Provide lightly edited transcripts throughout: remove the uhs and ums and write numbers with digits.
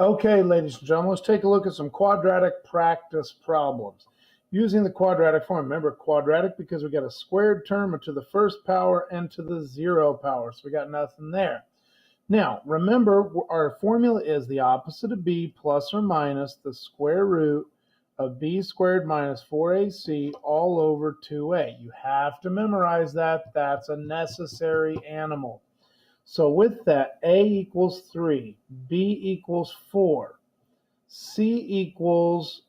Okay, ladies and gentlemen, let's take a look at some quadratic practice problems. Using the quadratic form, remember quadratic because we got a squared term to the first power and to the zero power, so we got nothing there. Now, remember our formula is the opposite of b plus or minus the square root of b squared minus 4ac all over 2a. You have to memorize that. That's a necessary animal. So with that, A equals 3, B equals 4, C equals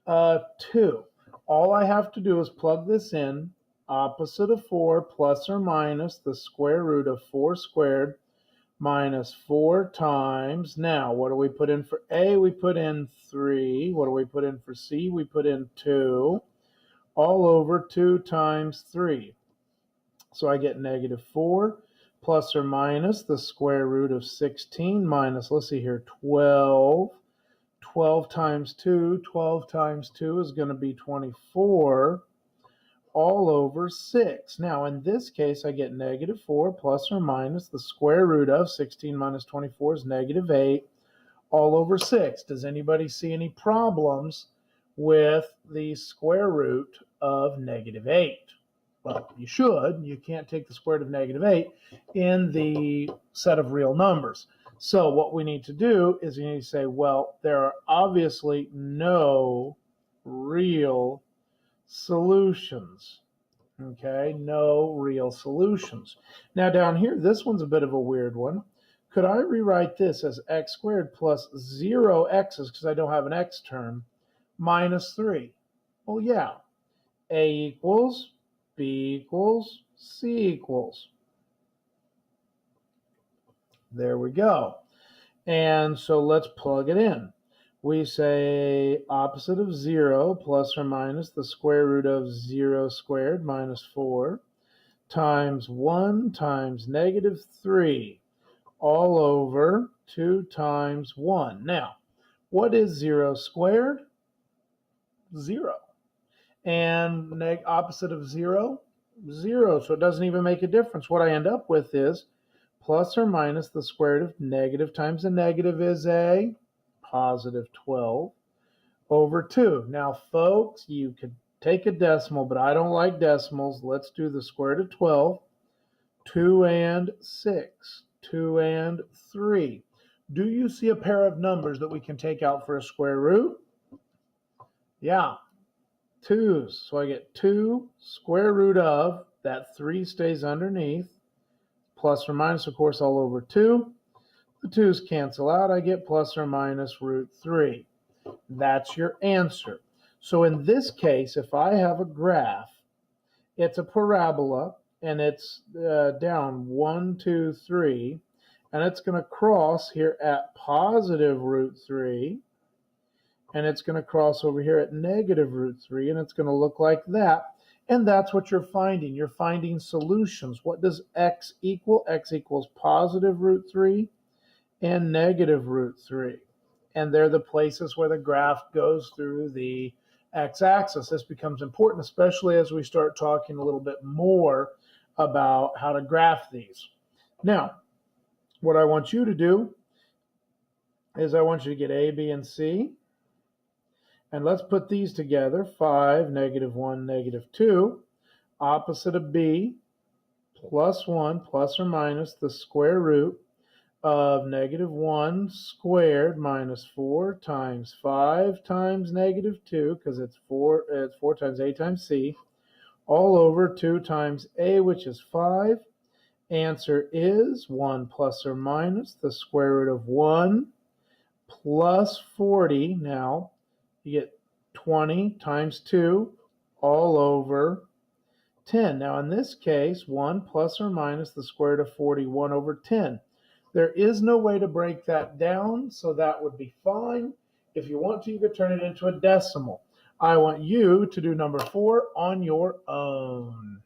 2. All I have to do is plug this in. Opposite of 4 plus or minus the square root of 4 squared minus 4 times. Now, what do we put in for A? We put in 3. What do we put in for C? We put in 2. All over 2 times 3. So I get negative 4 plus or minus the square root of 16 minus, let's see here, 12. 12 times 2, 12 times 2 is going to be 24 all over 6. Now, in this case, I get negative 4 plus or minus the square root of 16 minus 24 is negative 8 all over 6. Does anybody see any problems with the square root of negative 8? Well, you should. You can't take the square root of negative 8 in the set of real numbers. So what we need to do is we need to say, well, there are obviously no real solutions. Okay, no real solutions. Now down here, this one's a bit of a weird one. Could I rewrite this as x squared plus 0 x's, because I don't have an x term, minus 3? Well, yeah. A equals B equals C equals. There we go. And so let's plug it in. We say opposite of 0 plus or minus the square root of 0 squared minus 4 times 1 times negative 3 all over 2 times 1. Now, what is 0 squared? 0. And opposite of 0, 0. So it doesn't even make a difference. What I end up with is plus or minus the square root of negative times a negative is a positive 12 over 2. Now, folks, you could take a decimal, but I don't like decimals. Let's do the square root of 12, 2 and 6, 2 and 3. Do you see a pair of numbers that we can take out for a square root? Yeah. 2's. So I get 2 square root of, that 3 stays underneath, plus or minus, of course, all over 2. The 2's cancel out. I get plus or minus root 3. That's your answer. So in this case, if I have a graph, it's a parabola, and it's down 1, 2, 3, and it's going to cross here at positive root 3, and it's going to cross over here at negative root 3, and it's going to look like that. And that's what you're finding. You're finding solutions. What does x equal? X equals positive root 3 and negative root 3. And they're the places where the graph goes through the x-axis. This becomes important, especially as we start talking a little bit more about how to graph these. Now, what I want you to do is I want you to get A, B, and C. And let's put these together. 5, negative 1, negative 2. Opposite of B, plus 1, plus or minus the square root of negative 1 squared minus 4 times 5 times negative 2, because it's 4 times A times C, all over 2 times A, which is 5. Answer is 1 plus or minus the square root of 1 plus 40. Now, you get 20 times 2 all over 10. Now, in this case, 1 plus or minus the square root of 41 over 10. There is no way to break that down, so that would be fine. If you want to, you could turn it into a decimal. I want you to do number 4 on your own.